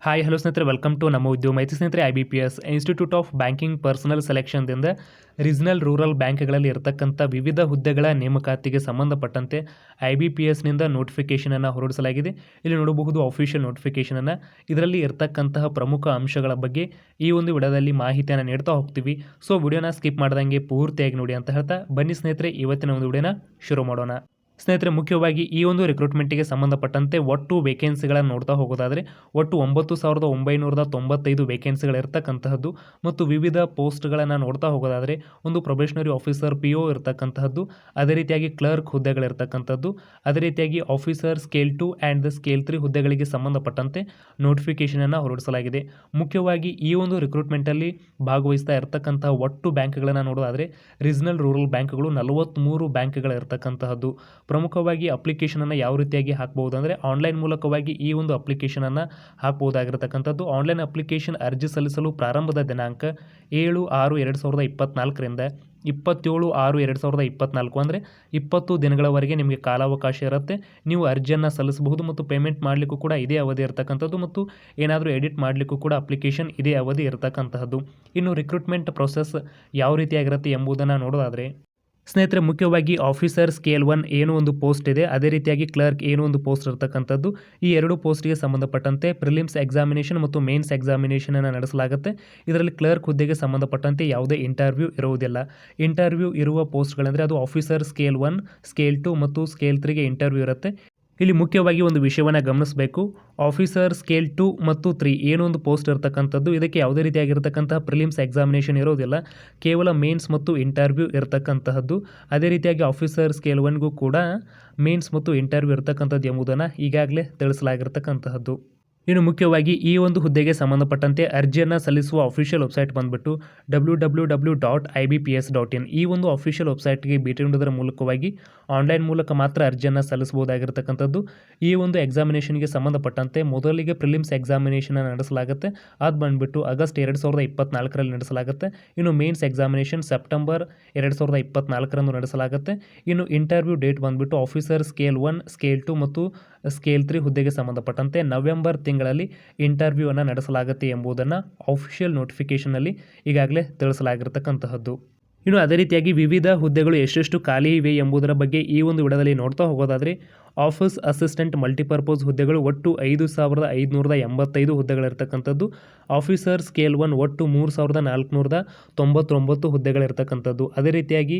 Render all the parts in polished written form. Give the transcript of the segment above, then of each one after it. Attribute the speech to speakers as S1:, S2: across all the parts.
S1: Hi hello ಸ್ನೇಹಿತರೆ, welcome to ನಮ್ಮ ಉದ್ಯೋಗ ಮಾಹಿತಿ. ಸ್ನೇಹಿತರೆ, IBPS institute of banking personnel ಸೆಲೆಕ್ಷನ್ದಿಂದ ರೀಜನಲ್ ರೂರಲ್ ಬ್ಯಾಂಕ್ಗಳಲ್ಲಿ ಇರತಕ್ಕಂಥ ವಿವಿಧ ಹುದ್ದೆಗಳ ನೇಮಕಾತಿಗೆ ಸಂಬಂಧಪಟ್ಟಂತೆ IBPSನಿಂದ ನೋಟಿಫಿಕೇಷನನ್ನು ಹೊರಡಿಸಲಾಗಿದೆ. ಇಲ್ಲಿ ನೋಡಬಹುದು ಅಫಿಷಿಯಲ್ ನೋಟಿಫಿಕೇಷನನ್ನು. ಇದರಲ್ಲಿ ಇರತಕ್ಕಂತಹ ಪ್ರಮುಖ ಅಂಶಗಳ ಬಗ್ಗೆ ಈ ಒಂದು ವಿಡಿಯೋದಲ್ಲಿ ಮಾಹಿತಿಯನ್ನು ನೀಡ್ತಾ ಹೋಗ್ತೀವಿ. ಸೊ ವಿಡಿಯೋನ ಸ್ಕಿಪ್ ಮಾಡ್ದಂಗೆ ಪೂರ್ತಿಯಾಗಿ ನೋಡಿ ಅಂತ ಹೇಳ್ತಾ ಬನ್ನಿ ಸ್ನೇಹಿತರೆ, ಇವತ್ತಿನ ಒಂದು ವಿಡಿಯೋನ ಶುರು ಮಾಡೋಣ. ಸ್ನೇಹಿತರೆ, ಮುಖ್ಯವಾಗಿ ಈ ಒಂದು ರಿಕ್ರೂಟ್ಮೆಂಟ್ಗೆ ಸಂಬಂಧಪಟ್ಟಂತೆ ಒಟ್ಟು ವೇಕೆನ್ಸಿಗಳನ್ನು ನೋಡ್ತಾ ಹೋಗೋದಾದರೆ ಒಟ್ಟು 9,995 ವೇಕೆನ್ಸಿಗಳಿರ್ತಕ್ಕಂತಹದ್ದು ಮತ್ತು ವಿವಿಧ ಪೋಸ್ಟ್ಗಳನ್ನು ನೋಡ್ತಾ ಹೋಗೋದಾದರೆ ಒಂದು ಪ್ರೊಬೇಷನರಿ ಆಫೀಸರ್ PO ಇರತಕ್ಕಂತಹದ್ದು, ಅದೇ ರೀತಿಯಾಗಿ ಕ್ಲರ್ಕ್ ಹುದ್ದೆಗಳಿರ್ತಕ್ಕಂಥದ್ದು, ಅದೇ ರೀತಿಯಾಗಿ ಆಫೀಸರ್ ಸ್ಕೇಲ್ 2 ಆ್ಯಂಡ್ ಸ್ಕೇಲ್ 3 ಹುದ್ದೆಗಳಿಗೆ ಸಂಬಂಧಪಟ್ಟಂತೆ ನೋಟಿಫಿಕೇಷನನ್ನು ಹೊರಡಿಸಲಾಗಿದೆ. ಮುಖ್ಯವಾಗಿ ಈ ಒಂದು ರಿಕ್ರೂಟ್ಮೆಂಟಲ್ಲಿ ಭಾಗವಹಿಸ್ತಾ ಇರತಕ್ಕಂತಹ ಒಟ್ಟು ಬ್ಯಾಂಕ್ಗಳನ್ನು ನೋಡೋದಾದರೆ ರೀಜನಲ್ ರೂರಲ್ ಬ್ಯಾಂಕ್ಗಳು 43 ಬ್ಯಾಂಕ್ಗಳಿರ್ತಕ್ಕಂತಹದ್ದು. ಪ್ರಮುಖವಾಗಿ ಅಪ್ಲಿಕೇಶನನ್ನು ಯಾವ ರೀತಿಯಾಗಿ ಹಾಕಬಹುದು ಅಂದರೆ ಆನ್ಲೈನ್ ಮೂಲಕವಾಗಿ ಈ ಒಂದು ಅಪ್ಲಿಕೇಶನನ್ನು ಹಾಕಬಹುದಾಗಿರತಕ್ಕಂಥದ್ದು. ಆನ್ಲೈನ್ ಅಪ್ಲಿಕೇಶನ್ ಅರ್ಜಿ ಸಲ್ಲಿಸಲು ಪ್ರಾರಂಭದ ದಿನಾಂಕ 7/6/2024ರಿಂದ 27/6/2024 ಅಂದರೆ 20 ದಿನಗಳವರೆಗೆ ನಿಮಗೆ ಕಾಲಾವಕಾಶ ಇರುತ್ತೆ. ನೀವು ಅರ್ಜಿಯನ್ನು ಸಲ್ಲಿಸಬಹುದು ಮತ್ತು ಪೇಮೆಂಟ್ ಮಾಡಲಿಕ್ಕೂ ಕೂಡ ಇದೇ ಅವಧಿ ಇರತಕ್ಕಂಥದ್ದು ಮತ್ತು ಏನಾದರೂ ಎಡಿಟ್ ಮಾಡಲಿಕ್ಕೂ ಕೂಡ ಅಪ್ಲಿಕೇಶನ್ ಇದೇ ಅವಧಿ ಇರತಕ್ಕಂತಹದ್ದು. ಇನ್ನು ರಿಕ್ರೂಟ್ಮೆಂಟ್ ಪ್ರೊಸೆಸ್ ಯಾವ ರೀತಿಯಾಗಿರುತ್ತೆ ಎಂಬುದನ್ನು ನೋಡೋದಾದರೆ ಸ್ನೇಹಿತರೆ, ಮುಖ್ಯವಾಗಿ ಆಫೀಸರ್ ಸ್ಕೇಲ್ 1 ಏನೋ ಒಂದು ಪೋಸ್ಟ್ ಇದೆ, ಅದೇ ರೀತಿಯಾಗಿ ಕ್ಲರ್ಕ್ ಏನೋ ಒಂದು ಪೋಸ್ಟ್ ಇರತಕ್ಕಂಥದ್ದು. ಈ ಎರಡು ಪೋಸ್ಟ್ಗೆ ಸಂಬಂಧಪಟ್ಟಂತೆ ಪ್ರಿಲಿಮ್ಸ್ ಎಕ್ಸಾಮಿನೇಷನ್ ಮತ್ತು ಮೇನ್ಸ್ ಎಕ್ಸಾಮಿನೇಷನನ್ನು ನಡೆಸಲಾಗುತ್ತೆ. ಇದರಲ್ಲಿ ಕ್ಲರ್ಕ್ ಹುದ್ದೆಗೆ ಸಂಬಂಧಪಟ್ಟಂತೆ ಯಾವುದೇ ಇಂಟರ್ವ್ಯೂ ಇರುವುದಿಲ್ಲ. ಇಂಟರ್ವ್ಯೂ ಇರುವ ಪೋಸ್ಟ್ಗಳೆಂದರೆ ಅದು ಆಫೀಸರ್ ಸ್ಕೇಲ್ 1, ಸ್ಕೇಲ್ 2 ಮತ್ತು ಸ್ಕೇಲ್ 3ಗೆ ಇಂಟರ್ವ್ಯೂ ಇರುತ್ತೆ. ಇಲ್ಲಿ ಮುಖ್ಯವಾಗಿ ಒಂದು ವಿಷಯವನ್ನು ಗಮನಿಸಬೇಕು. ಆಫೀಸರ್ ಸ್ಕೇಲ್ 2 ಮತ್ತು 3 ಏನೋ ಒಂದು ಪೋಸ್ಟ್ ಇರತಕ್ಕಂಥದ್ದು. ಇದಕ್ಕೆ ಯಾವುದೇ ರೀತಿಯಾಗಿರ್ತಕ್ಕಂತಹ ಪ್ರಿಲಿಮ್ಸ್ ಎಕ್ಸಾಮಿನೇಷನ್ ಇರೋದಿಲ್ಲ, ಕೇವಲ ಮೇನ್ಸ್ ಮತ್ತು ಇಂಟರ್ವ್ಯೂ ಇರತಕ್ಕಂತಹದ್ದು. ಅದೇ ರೀತಿಯಾಗಿ ಆಫೀಸರ್ ಸ್ಕೇಲ್ 1ಗೂ ಕೂಡ ಮೇನ್ಸ್ ಮತ್ತು ಇಂಟರ್ವ್ಯೂ ಇರತಕ್ಕಂಥದ್ದು ಎಂಬುದನ್ನು ಈಗಾಗಲೇ ತಿಳಿಸಲಾಗಿರ್ತಕ್ಕಂತಹದ್ದು. ಇನ್ನು ಮುಖ್ಯವಾಗಿ ಈ ಒಂದು ಹುದ್ದೆಗೆ ಸಂಬಂಧಪಟ್ಟಂತೆ ಅರ್ಜಿಯನ್ನು ಸಲ್ಲಿಸುವ ಅಫಿಷಿಯಲ್ ವೆಬ್ಸೈಟ್ ಬಂದುಬಿಟ್ಟು www.ibps.in. ಈ ಒಂದು ಅಫಿಷಿಯಲ್ ವೆಬ್ಸೈಟ್ಗೆ ಭೇಟಿ ನೀಡುವುದರ ಮೂಲಕವಾಗಿ ಆನ್ಲೈನ್ ಮೂಲಕ ಮಾತ್ರ ಅರ್ಜಿಯನ್ನು ಸಲ್ಲಿಸಬಹುದಾಗಿರ್ತಕ್ಕಂಥದ್ದು. ಈ ಒಂದು ಎಕ್ಸಾಮಿನೇಷನ್ಗೆ ಸಂಬಂಧಪಟ್ಟಂತೆ ಮೊದಲಿಗೆ ಪ್ರಿಲಿಮ್ಸ್ ಎಕ್ಸಾಮಿನೇಷನ್ ನಡೆಸಲಾಗುತ್ತೆ. ಅದು ಬಂದುಬಿಟ್ಟು ಆಗಸ್ಟ್ 2024ರಲ್ಲಿ ನಡೆಸಲಾಗುತ್ತೆ. ಇನ್ನು ಮೇನ್ಸ್ ಎಕ್ಸಾಮಿನೇಷನ್ ಸೆಪ್ಟೆಂಬರ್ 2024ರಂದು ನಡೆಸಲಾಗುತ್ತೆ. ಇನ್ನು ಇಂಟರ್ವ್ಯೂ ಡೇಟ್ ಬಂದುಬಿಟ್ಟು ಆಫೀಸರ್ ಸ್ಕೇಲ್ 1, ಸ್ಕೇಲ್ 2 ಮತ್ತು ಸ್ಕೇಲ್ 3 ಹುದ್ದೆಗೆ ಸಂಬಂಧಪಟ್ಟಂತೆ ನವೆಂಬರ್ ತಿಂಗಳಲ್ಲಿ ಇಂಟರ್ವ್ಯೂವನ್ನು ನಡೆಸಲಾಗುತ್ತೆ ಎಂಬುದನ್ನು ಆಫಿಷಿಯಲ್ ನೋಟಿಫಿಕೇಷನಲ್ಲಿ ಈಗಾಗಲೇ ತಿಳಿಸಲಾಗಿರ್ತಕ್ಕಂತಹದ್ದು. ಇನ್ನು ಅದೇ ರೀತಿಯಾಗಿ ವಿವಿಧ ಹುದ್ದೆಗಳು ಎಷ್ಟೆಷ್ಟು ಖಾಲಿ ಇವೆ ಎಂಬುದರ ಬಗ್ಗೆ ಈ ಒಂದು ವಿಡಿಯೋದಲ್ಲಿ ನೋಡ್ತಾ ಹೋಗೋದಾದರೆ ಆಫೀಸ್ ಅಸಿಸ್ಟೆಂಟ್ ಮಲ್ಟಿಪರ್ಪಸ್ ಹುದ್ದೆಗಳು ಒಟ್ಟು 5,585 ಹುದ್ದೆಗಳಿರ್ತಕ್ಕಂಥದ್ದು. ಆಫೀಸರ್ ಸ್ಕೇಲ್ 1 ಒಟ್ಟು 3,499 ಹುದ್ದೆಗಳಿರ್ತಕ್ಕಂಥದ್ದು. ಅದೇ ರೀತಿಯಾಗಿ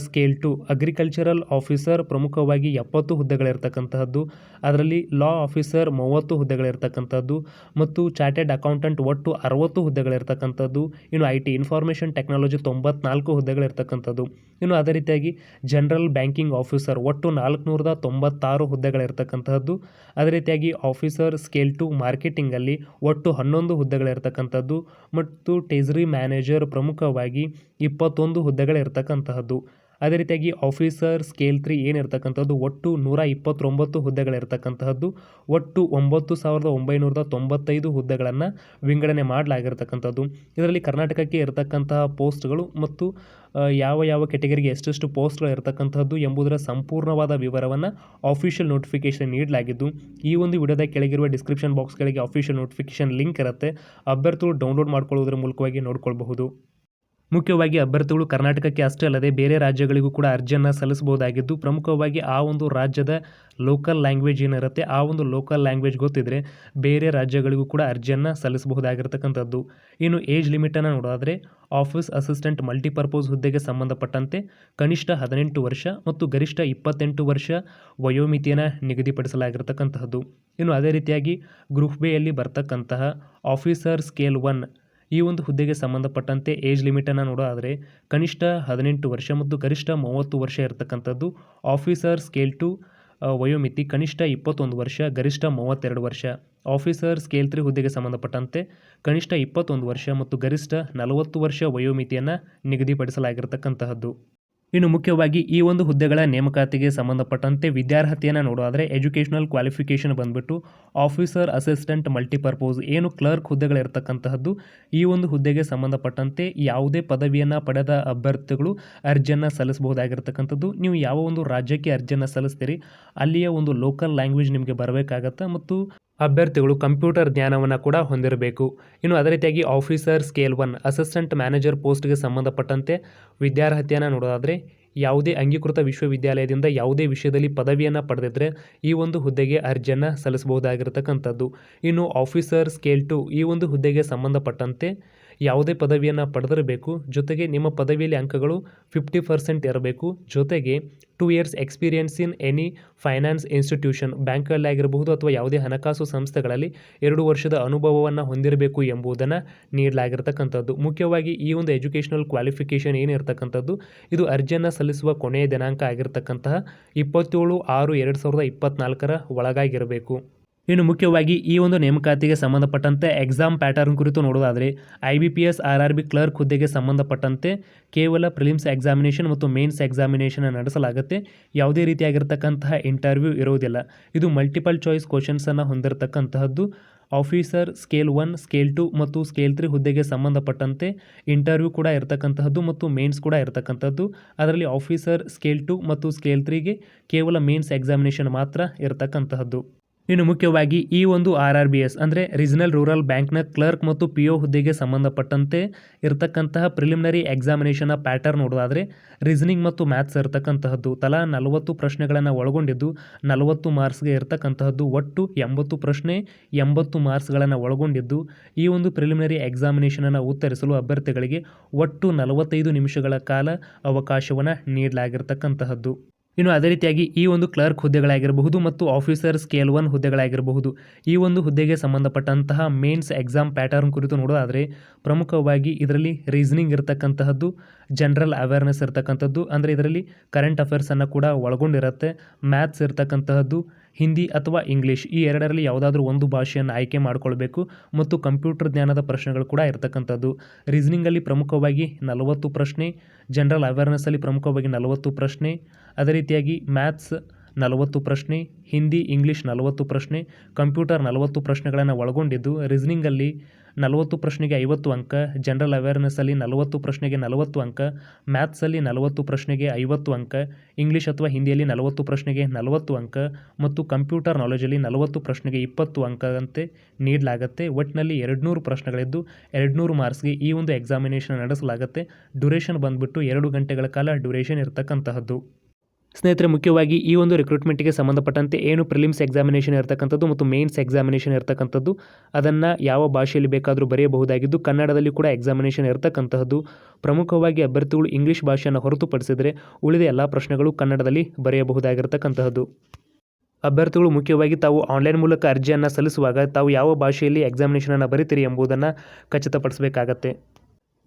S1: ಸ್ಕೇಲ್ 2 ಅಗ್ರಿಕಲ್ಚರಲ್ ಆಫೀಸರ್ ಪ್ರಮುಖವಾಗಿ 70 ಹುದ್ದೆಗಳಿರ್ತಕ್ಕಂತಹದ್ದು. ಅದರಲ್ಲಿ ಲಾ ಆಫೀಸರ್ 30 ಹುದ್ದೆಗಳಿರ್ತಕ್ಕಂಥದ್ದು ಮತ್ತು ಚಾರ್ಟೆಡ್ ಅಕೌಂಟೆಂಟ್ ಒಟ್ಟು 60 ಹುದ್ದೆಗಳಿರ್ತಕ್ಕಂಥದ್ದು. ಇನ್ನು IT ಇನ್ಫಾರ್ಮೇಷನ್ ಟೆಕ್ನಾಲಜಿ 94 ಹುದ್ದೆಗಳಿರ್ತಕ್ಕಂಥದ್ದು. ಇನ್ನು ಅದೇ ರೀತಿಯಾಗಿ ಜನರಲ್ ಬ್ಯಾಂಕಿಂಗ್ ಆಫೀಸರ್ ಒಟ್ಟು 496 ಹುದ್ದೆಗಳಿರ್ತಕ್ಕಂತಹದ್ದು. ಅದೇ ರೀತಿಯಾಗಿ ಆಫೀಸರ್ ಸ್ಕೇಲ್ 2 ಮಾರ್ಕೆಟಿಂಗಲ್ಲಿ ಒಟ್ಟು 11 ಹುದ್ದೆಗಳಿರ್ತಕ್ಕಂಥದ್ದು ಮತ್ತು ಟ್ರೆಜರಿ ಮ್ಯಾನೇಜರ್ ಪ್ರಮುಖವಾಗಿ 21 ಹುದ್ದೆಗಳಿರ್ತಕ್ಕಂತಹದ್ದು. ಅದೇ ರೀತಿಯಾಗಿ ಆಫೀಸರ್ ಸ್ಕೇಲ್ 3 ಏನಿರ್ತಕ್ಕಂಥದ್ದು ಒಟ್ಟು 129 ಹುದ್ದೆಗಳಿರ್ತಕ್ಕಂತಹದ್ದು. ಒಟ್ಟು 9,995 ಹುದ್ದೆಗಳನ್ನು ವಿಂಗಡಣೆ ಮಾಡಲಾಗಿರ್ತಕ್ಕಂಥದ್ದು. ಇದರಲ್ಲಿ ಕರ್ನಾಟಕಕ್ಕೆ ಇರತಕ್ಕಂತಹ ಪೋಸ್ಟ್ಗಳು ಮತ್ತು ಯಾವ ಕೆಟಗರಿಗೆ ಎಷ್ಟೆಷ್ಟು ಪೋಸ್ಟ್ಗಳು ಇರತಕ್ಕಂಥದ್ದು ಎಂಬುದರ ಸಂಪೂರ್ಣವಾದ ವಿವರವನ್ನು ಆಫಿಷಿಯಲ್ ನೋಟಿಫಿಕೇಷನ್ ನೀಡಲಾಗಿದ್ದು, ಈ ಒಂದು ವಿಡಿಯೋದ ಕೆಳಗಿರುವ ಡಿಸ್ಕ್ರಿಪ್ಷನ್ ಬಾಕ್ಸ್ಗಳಿಗೆ ಆಫಿಷಿಯಲ್ ನೋಟಿಫಿಕೇಷನ್ ಲಿಂಕ್ ಇರುತ್ತೆ. ಅಭ್ಯರ್ಥಿಗಳು ಡೌನ್ಲೋಡ್ ಮಾಡ್ಕೊಳ್ಳೋದ್ರ ಮೂಲಕವಾಗಿ ನೋಡ್ಕೊಳ್ಬಹುದು. ಮುಖ್ಯವಾಗಿ ಅಭ್ಯರ್ಥಿಗಳು ಕರ್ನಾಟಕಕ್ಕೆ ಅಷ್ಟೇ ಅಲ್ಲದೆ ಬೇರೆ ರಾಜ್ಯಗಳಿಗೂ ಕೂಡ ಅರ್ಜಿಯನ್ನು ಸಲ್ಲಿಸಬಹುದಾಗಿದ್ದು, ಪ್ರಮುಖವಾಗಿ ಆ ಒಂದು ರಾಜ್ಯದ ಲೋಕಲ್ ಲ್ಯಾಂಗ್ವೇಜ್ ಏನಿರುತ್ತೆ ಆ ಒಂದು ಲೋಕಲ್ ಲ್ಯಾಂಗ್ವೇಜ್ ಗೊತ್ತಿದ್ದರೆ ಬೇರೆ ರಾಜ್ಯಗಳಿಗೂ ಕೂಡ ಅರ್ಜಿಯನ್ನು ಸಲ್ಲಿಸಬಹುದಾಗಿರ್ತಕ್ಕಂಥದ್ದು. ಇನ್ನು ಏಜ್ ಲಿಮಿಟನ್ನು ನೋಡೋದಾದರೆ ಆಫೀಸ್ ಅಸಿಸ್ಟೆಂಟ್ ಮಲ್ಟಿಪರ್ಪಸ್ ಹುದ್ದೆಗೆ ಸಂಬಂಧಪಟ್ಟಂತೆ ಕನಿಷ್ಠ 18 ವರ್ಷ ಮತ್ತು ಗರಿಷ್ಠ 28 ವರ್ಷ ವಯೋಮಿತಿಯನ್ನು ನಿಗದಿಪಡಿಸಲಾಗಿರ್ತಕ್ಕಂತಹದ್ದು. ಇನ್ನು ಅದೇ ರೀತಿಯಾಗಿ ಗ್ರೂಪ್ ಬಿಯಲ್ಲಿ ಬರ್ತಕ್ಕಂತಹ ಆಫೀಸರ್ ಸ್ಕೇಲ್ 1 ಈ ಒಂದು ಹುದ್ದೆಗೆ ಸಂಬಂಧಪಟ್ಟಂತೆ ಏಜ್ ಲಿಮಿಟನ್ನು ನೋಡೋದಾದರೆ ಕನಿಷ್ಠ 18 ವರ್ಷ ಮತ್ತು ಗರಿಷ್ಠ 30 ವರ್ಷ ಇರತಕ್ಕಂಥದ್ದು. ಆಫೀಸರ್ ಸ್ಕೇಲ್ 2 ವಯೋಮಿತಿ ಕನಿಷ್ಠ 21 ವರ್ಷ, ಗರಿಷ್ಠ 32 ವರ್ಷ. ಆಫೀಸರ್ ಸ್ಕೇಲ್ 3 ಹುದ್ದೆಗೆ ಸಂಬಂಧಪಟ್ಟಂತೆ ಕನಿಷ್ಠ 21 ವರ್ಷ ಮತ್ತು ಗರಿಷ್ಠ 40 ವರ್ಷ ವಯೋಮಿತಿಯನ್ನು ನಿಗದಿಪಡಿಸಲಾಗಿರ್ತಕ್ಕಂತಹದ್ದು. ಇನ್ನು ಮುಖ್ಯವಾಗಿ ಈ ಒಂದು ಹುದ್ದೆಗಳ ನೇಮಕಾತಿಗೆ ಸಂಬಂಧಪಟ್ಟಂತೆ ವಿದ್ಯಾರ್ಹತೆಯನ್ನು ನೋಡೋದಾದರೆ ಎಜುಕೇಷನಲ್ ಕ್ವಾಲಿಫಿಕೇಷನ್ ಬಂದುಬಿಟ್ಟು ಆಫೀಸರ್ ಅಸಿಸ್ಟೆಂಟ್ ಮಲ್ಟಿಪರ್ಪೋಸ್ ಏನು ಕ್ಲರ್ಕ್ ಹುದ್ದೆಗಳಿರ್ತಕ್ಕಂತಹದ್ದು. ಈ ಒಂದು ಹುದ್ದೆಗೆ ಸಂಬಂಧಪಟ್ಟಂತೆ ಯಾವುದೇ ಪದವಿಯನ್ನು ಪಡೆದ ಅಭ್ಯರ್ಥಿಗಳು ಅರ್ಜಿಯನ್ನು ಸಲ್ಲಿಸಬಹುದಾಗಿರ್ತಕ್ಕಂಥದ್ದು. ನೀವು ಯಾವ ಒಂದು ರಾಜ್ಯಕ್ಕೆ ಅರ್ಜಿಯನ್ನು ಸಲ್ಲಿಸ್ತೀರಿ ಅಲ್ಲಿಯ ಒಂದು ಲೋಕಲ್ ಲ್ಯಾಂಗ್ವೇಜ್ ನಿಮಗೆ ಬರಬೇಕಾಗತ್ತೆ ಮತ್ತು ಅಭ್ಯರ್ಥಿಗಳು ಕಂಪ್ಯೂಟರ್ ಜ್ಞಾನವನ್ನು ಕೂಡ ಹೊಂದಿರಬೇಕು. ಇನ್ನು ಅದೇ ರೀತಿಯಾಗಿ ಆಫೀಸರ್ ಸ್ಕೇಲ್ 1 ಅಸಿಸ್ಟೆಂಟ್ ಮ್ಯಾನೇಜರ್ ಪೋಸ್ಟ್ಗೆ ಸಂಬಂಧಪಟ್ಟಂತೆ ವಿದ್ಯಾರ್ಹತೆಯನ್ನು ನೋಡೋದಾದರೆ ಯಾವುದೇ ಅಂಗೀಕೃತ ವಿಶ್ವವಿದ್ಯಾಲಯದಿಂದ ಯಾವುದೇ ವಿಷಯದಲ್ಲಿ ಪದವಿಯನ್ನು ಪಡೆದಿದ್ದರೆ ಈ ಒಂದು ಹುದ್ದೆಗೆ ಅರ್ಜಿಯನ್ನು ಸಲ್ಲಿಸಬಹುದಾಗಿರ್ತಕ್ಕಂಥದ್ದು. ಇನ್ನು ಆಫೀಸರ್ ಸ್ಕೇಲ್ 2 ಈ ಒಂದು ಹುದ್ದೆಗೆ ಸಂಬಂಧಪಟ್ಟಂತೆ ಯಾವುದೇ ಪದವಿಯನ್ನು ಪಡೆದಿರಬೇಕು, ಜೊತೆಗೆ ನಿಮ್ಮ ಪದವಿಯಲ್ಲಿ ಅಂಕಗಳು 50% ಇರಬೇಕು, ಜೊತೆಗೆ 2 years experience in any finance institution, ಬ್ಯಾಂಕಲ್ಲಾಗಿರಬಹುದು ಅಥವಾ ಯಾವುದೇ ಹಣಕಾಸು ಸಂಸ್ಥೆಗಳಲ್ಲಿ 2 ವರ್ಷದ ಅನುಭವವನ್ನು ಹೊಂದಿರಬೇಕು ಎಂಬುದನ್ನು ನೀಡಲಾಗಿರ್ತಕ್ಕಂಥದ್ದು. ಮುಖ್ಯವಾಗಿ ಈ ಒಂದು ಎಜುಕೇಷನಲ್ ಕ್ವಾಲಿಫಿಕೇಷನ್ ಏನಿರ್ತಕ್ಕಂಥದ್ದು ಇದು ಅರ್ಜಿಯನ್ನು ಸಲ್ಲಿಸುವ ಕೊನೆಯ ದಿನಾಂಕ ಆಗಿರ್ತಕ್ಕಂತಹ 27/6/2024 ಒಳಗಾಗಿರಬೇಕು. ಇನ್ನು ಮುಖ್ಯವಾಗಿ ಈ ಒಂದು ನೇಮಕಾತಿಗೆ ಸಂಬಂಧಪಟ್ಟಂತೆ ಎಕ್ಸಾಮ್ ಪ್ಯಾಟರ್ನ್ ಕುರಿತು ನೋಡೋದಾದರೆ IBPS RRB ಕ್ಲರ್ಕ್ ಹುದ್ದೆಗೆ ಸಂಬಂಧಪಟ್ಟಂತೆ ಕೇವಲ ಪ್ರಿಲಿಮ್ಸ್ ಎಕ್ಸಾಮಿನೇಷನ್ ಮತ್ತು ಮೇನ್ಸ್ ಎಕ್ಸಾಮಿನೇಷನ್ ನಡೆಸಲಾಗುತ್ತೆ. ಯಾವುದೇ ರೀತಿಯಾಗಿರ್ತಕ್ಕಂತಹ ಇಂಟರ್ವ್ಯೂ ಇರುವುದಿಲ್ಲ. ಇದು ಮಲ್ಟಿಪಲ್ ಚಾಯ್ಸ್ ಕ್ವಶನ್ಸನ್ನು ಹೊಂದಿರತಕ್ಕಂತಹದ್ದು. ಆಫೀಸರ್ ಸ್ಕೇಲ್ 1, ಸ್ಕೇಲ್ 2 ಮತ್ತು ಸ್ಕೇಲ್ 3 ಹುದ್ದೆಗೆ ಸಂಬಂಧಪಟ್ಟಂತೆ ಇಂಟರ್ವ್ಯೂ ಕೂಡ ಇರತಕ್ಕಂತಹದ್ದು ಮತ್ತು ಮೇನ್ಸ್ ಕೂಡ ಇರತಕ್ಕಂಥದ್ದು. ಅದರಲ್ಲಿ ಆಫೀಸರ್ ಸ್ಕೇಲ್ 2 ಮತ್ತು ಸ್ಕೇಲ್ 3ಗೆ ಕೇವಲ ಮೇನ್ಸ್ ಎಕ್ಸಾಮಿನೇಷನ್ ಮಾತ್ರ ಇರತಕ್ಕಂತಹದ್ದು. ಇನ್ನು ಮುಖ್ಯವಾಗಿ ಈ ಒಂದು RRBS ಅಂದರೆ ರೀಜನಲ್ ರೂರಲ್ ಬ್ಯಾಂಕ್ನ ಕ್ಲರ್ಕ್ ಮತ್ತು PO ಹುದ್ದೆಗೆ ಸಂಬಂಧಪಟ್ಟಂತೆ ಇರತಕ್ಕಂತಹ ಪ್ರಿಲಿಮಿನರಿ ಎಕ್ಸಾಮಿನೇಷನ್ನ ಪ್ಯಾಟರ್ನ್ ನೋಡೋದಾದರೆ ರೀಸನಿಂಗ್ ಮತ್ತು ಮ್ಯಾಥ್ಸ್ ಇರತಕ್ಕಂತಹದ್ದು. ತಲಾ 40 ಪ್ರಶ್ನೆಗಳನ್ನು ಒಳಗೊಂಡಿದ್ದು 40 ಮಾರ್ಕ್ಸ್ಗೆ ಇರತಕ್ಕಂತಹದ್ದು. ಒಟ್ಟು 80 ಪ್ರಶ್ನೆ 80 ಮಾರ್ಕ್ಸ್ಗಳನ್ನು ಒಳಗೊಂಡಿದ್ದು ಈ ಒಂದು ಪ್ರಿಲಿಮಿನರಿ ಎಕ್ಸಾಮಿನೇಷನನ್ನು ಉತ್ತರಿಸಲು ಅಭ್ಯರ್ಥಿಗಳಿಗೆ ಒಟ್ಟು 45 ನಿಮಿಷಗಳ ಕಾಲ ಅವಕಾಶವನ್ನು ನೀಡಲಾಗಿರ್ತಕ್ಕಂತಹದ್ದು. ಇನ್ನು ಅದೇ ರೀತಿಯಾಗಿ ಈ ಒಂದು ಕ್ಲರ್ಕ್ ಹುದ್ದೆಗಳಾಗಿರಬಹುದು ಮತ್ತು ಆಫೀಸರ್ ಸ್ಕೇಲ್ 1 ಹುದ್ದೆಗಳಾಗಿರಬಹುದು ಈ ಒಂದು ಹುದ್ದೆಗೆ ಸಂಬಂಧಪಟ್ಟಂತಹ ಮೇನ್ಸ್ ಎಕ್ಸಾಮ್ ಪ್ಯಾಟರ್ನ್ ಕುರಿತು ನೋಡೋದಾದರೆ ಪ್ರಮುಖವಾಗಿ ಇದರಲ್ಲಿ ರೀಸನಿಂಗ್ ಇರತಕ್ಕಂತಹದ್ದು, ಜನರಲ್ ಅವೇರ್ನೆಸ್ ಇರತಕ್ಕಂಥದ್ದು, ಅಂದರೆ ಇದರಲ್ಲಿ ಕರೆಂಟ್ ಅಫೇರ್ಸನ್ನು ಕೂಡ ಒಳಗೊಂಡಿರುತ್ತೆ. ಮ್ಯಾಥ್ಸ್ ಇರತಕ್ಕಂತಹದ್ದು, ಹಿಂದಿ ಅಥವಾ ಇಂಗ್ಲೀಷ್ ಈ ಎರಡರಲ್ಲಿ ಯಾವುದಾದ್ರೂ ಒಂದು ಭಾಷೆಯನ್ನು ಆಯ್ಕೆ ಮಾಡಿಕೊಳ್ಬೇಕು ಮತ್ತು ಕಂಪ್ಯೂಟರ್ ಜ್ಞಾನದ ಪ್ರಶ್ನೆಗಳು ಕೂಡ ಇರತಕ್ಕಂಥದ್ದು. ರೀಸನಿಂಗಲ್ಲಿ ಪ್ರಮುಖವಾಗಿ 40 ಪ್ರಶ್ನೆ, ಜನರಲ್ ಅವೇರ್ನೆಸ್ಸಲ್ಲಿ ಪ್ರಮುಖವಾಗಿ 40 ಪ್ರಶ್ನೆ, ಅದೇ ರೀತಿಯಾಗಿ ಮ್ಯಾಥ್ಸ್ 40 ಪ್ರಶ್ನೆ, ಹಿಂದಿ ಇಂಗ್ಲೀಷ್ 40 ಪ್ರಶ್ನೆ, ಕಂಪ್ಯೂಟರ್ 40 ಪ್ರಶ್ನೆಗಳನ್ನು ಒಳಗೊಂಡಿದ್ದು ರೀಸನಿಂಗಲ್ಲಿ 40 ಪ್ರಶ್ನೆಗೆ 50 ಅಂಕ, ಜನರಲ್ ಅವೇರ್ನೆಸ್ಸಲ್ಲಿ 40 ಪ್ರಶ್ನೆಗೆ 40 ಅಂಕ, ಮ್ಯಾಥ್ಸಲ್ಲಿ 40 ಪ್ರಶ್ನೆಗೆ 50 ಅಂಕ, ಇಂಗ್ಲೀಷ್ ಅಥವಾ ಹಿಂದಿಯಲ್ಲಿ 40 ಪ್ರಶ್ನೆಗೆ 40 ಅಂಕ ಮತ್ತು ಕಂಪ್ಯೂಟರ್ ನಾಲೆಜಲ್ಲಿ 40 ಪ್ರಶ್ನೆಗೆ 20 ಅಂಕದಂತೆ ನೀಡಲಾಗುತ್ತೆ. ಒಟ್ಟಿನಲ್ಲಿ 200 ಪ್ರಶ್ನೆಗಳಿದ್ದು 200 ಮಾರ್ಕ್ಸ್ಗೆ ಈ ಒಂದು ಎಕ್ಸಾಮಿನೇಷನ್ ನಡೆಸಲಾಗುತ್ತೆ. ಡ್ಯೂರೇಷನ್ ಬಂದುಬಿಟ್ಟು 2 ಗಂಟೆಗಳ ಕಾಲ ಡ್ಯೂರೇಷನ್ ಇರತಕ್ಕಂತಹದ್ದು. ಸ್ನೇಹಿತರೆ, ಮುಖ್ಯವಾಗಿ ಈ ಒಂದು ರಿಕ್ರೂಟ್ಮೆಂಟ್ಗೆ ಸಂಬಂಧಪಟ್ಟಂತೆ ಏನು ಪ್ರಿಲಿಮ್ಸ್ ಎಕ್ಸಾಮಿನೇಷನ್ ಇರತಕ್ಕಂಥದ್ದು ಮತ್ತು ಮೇನ್ಸ್ ಎಕ್ಸಾಮಿನೇಷನ್ ಇರತಕ್ಕಂಥದ್ದು ಅದನ್ನು ಯಾವ ಭಾಷೆಯಲ್ಲಿ ಬೇಕಾದರೂ ಬರೆಯಬಹುದಾಗಿದ್ದು ಕನ್ನಡದಲ್ಲಿ ಕೂಡ ಎಕ್ಸಾಮಿನೇಷನ್ ಇರತಕ್ಕಂತಹದ್ದು. ಪ್ರಮುಖವಾಗಿ ಅಭ್ಯರ್ಥಿಗಳು ಇಂಗ್ಲೀಷ್ ಭಾಷೆಯನ್ನು ಹೊರತುಪಡಿಸಿದರೆ ಉಳಿದ ಎಲ್ಲ ಪ್ರಶ್ನೆಗಳು ಕನ್ನಡದಲ್ಲಿ ಬರೆಯಬಹುದಾಗಿರತಕ್ಕಂತಹದ್ದು. ಅಭ್ಯರ್ಥಿಗಳು ಮುಖ್ಯವಾಗಿ ತಾವು ಆನ್ಲೈನ್ ಮೂಲಕ ಅರ್ಜಿಯನ್ನು ಸಲ್ಲಿಸುವಾಗ ತಾವು ಯಾವ ಭಾಷೆಯಲ್ಲಿ ಎಕ್ಸಾಮಿನೇಷನನ್ನು ಬರೀತೀರಿ ಎಂಬುದನ್ನು ಖಚಿತಪಡಿಸಬೇಕಾಗತ್ತೆ.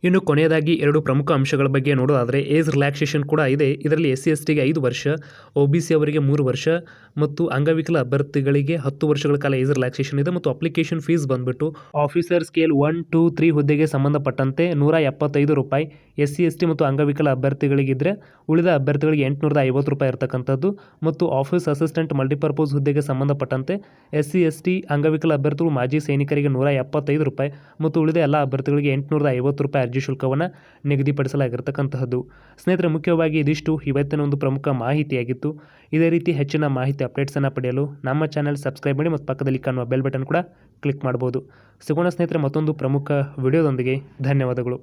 S1: ಇನ್ನು ಕೊನೆಯದಾಗಿ 2 ಪ್ರಮುಖ ಅಂಶಗಳ ಬಗ್ಗೆ ನೋಡೋದಾದರೆ ಏಜ್ ರಿಲ್ಯಾಕ್ಸೇಷನ್ ಕೂಡ ಇದೆ. ಇದರಲ್ಲಿ SC/STಗೆ 5 ವರ್ಷ, OBC ಅವರಿಗೆ 3 ವರ್ಷ ಮತ್ತು ಅಂಗವಿಕಲ ಅಭ್ಯರ್ಥಿಗಳಿಗೆ 10 ವರ್ಷಗಳ ಕಾಲ ಏಜ್ ರಿಲ್ಯಾಕ್ಸೇಷನ್ ಇದೆ. ಮತ್ತು ಅಪ್ಲಿಕೇಶನ್ ಫೀಸ್ ಬಂದುಬಿಟ್ಟು ಆಫೀಸರ್ ಸ್ಕೇಲ್ 1, 2, 3 ಹುದ್ದೆಗೆ ಸಂಬಂಧಪಟ್ಟಂತೆ ₹175, SC/ST ಮತ್ತು ಅಂಗವಿಕಲ ಅಭ್ಯರ್ಥಿಗಳಿಗಿದ್ದರೆ ಉಳಿದ ಅಭ್ಯರ್ಥಿಗಳಿಗೆ ₹850 ಇರತಕ್ಕಂಥದ್ದು. ಮತ್ತು ಆಫೀಸ್ ಅಸಿಸ್ಟೆಂಟ್ ಮಲ್ಟಿಪರ್ಪೋಸ್ ಹುದ್ದೆಗೆ ಸಂಬಂಧಪಟ್ಟಂತೆ SC/ST ಅಂಗವಿಕಲ ಅಭ್ಯರ್ಥಿಗಳು ಮಾಜಿ ಸೈನಿಕರಿಗೆ ₹175 ಮತ್ತು ಉಳಿದ ಎಲ್ಲ ಅಭ್ಯರ್ಥಿಗಳಿಗೆ ₹850 ಅರ್ಜಿ ಶುಲ್ಕವನ್ನು ನಿಗದಿಪಡಿಸಲಾಗಿರ್ತಕ್ಕಂತಹದ್ದು. ಸ್ನೇಹಿತರೆ, ಮುಖ್ಯವಾಗಿ ಇದಿಷ್ಟು ಇವತ್ತಿನ ಒಂದು ಪ್ರಮುಖ ಮಾಹಿತಿಯಾಗಿತ್ತು. ಇದೇ ರೀತಿ ಹೆಚ್ಚಿನ ಮಾಹಿತಿ ಅಪ್ಡೇಟ್ಸನ್ನು ಪಡೆಯಲು ನಮ್ಮ ಚಾನೆಲ್ ಸಬ್ಸ್ಕ್ರೈಬ್ ಮಾಡಿ ಮತ್ತು ಪಕ್ಕದಲ್ಲಿ ಕಾಣುವ ಬೆಲ್ ಬಟನ್ ಕೂಡ ಕ್ಲಿಕ್ ಮಾಡ್ಬೋದು. ಸಿಗೋಣ ಸ್ನೇಹಿತರೆ ಮತ್ತೊಂದು ಪ್ರಮುಖ ವಿಡಿಯೋದೊಂದಿಗೆ. ಧನ್ಯವಾದಗಳು.